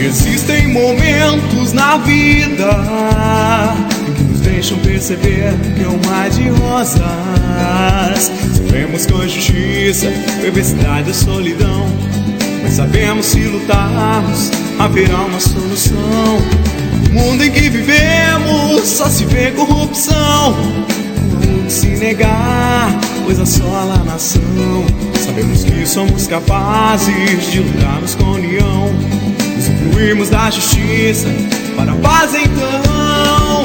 Existem momentos na vida que nos deixam perceber que é um mar de rosas. Sofremos com a injustiça, perversidade e solidão, mas sabemos se lutarmos, haverá uma solução. No mundo em que vivemos só se vê corrupção. Não se negar, pois assola a nação. Sabemos que somos capazes de lutarmos com união, usufruirmos da justiça para a paz então.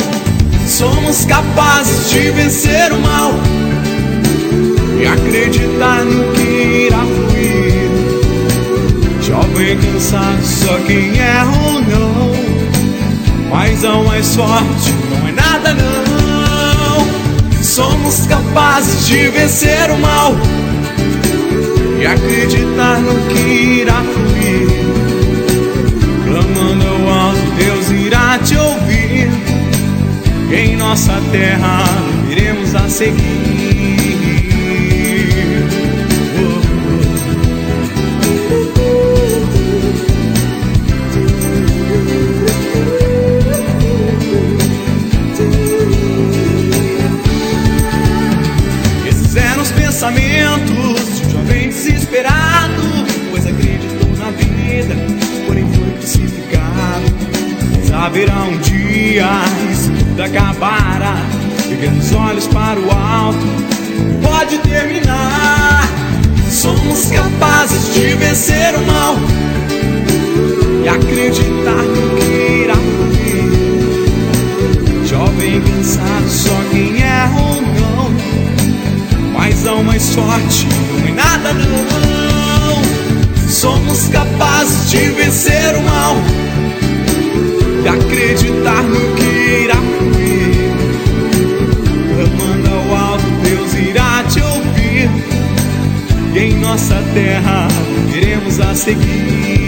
Somos capazes de vencer o mal e acreditar no que irá fluir. Jovem cansado, só quem erra ou não, mas ao mais forte não é nada não. Somos capazes de vencer o mal e acreditar no que irá fluir. Clamando ao alto, Deus irá te ouvir. Em nossa terra iremos a seguir. Esses eram os pensamentos de um jovem desesperado, pois acreditou na vida, porém foi crucificado. Mas haverá um dia, e se tudo acabará, erguendo os olhos para o alto, pode terminar. Somos capazes de vencer o mal e acreditar no que irá fluir. Jovem cansado, só quem erra ou não, mas ao mais forte não é nada não. Somos capazes de vencer o mal e acreditar no que irá fluir. Clamando ao alto, Deus irá te ouvir. E em nossa terra iremos a seguir.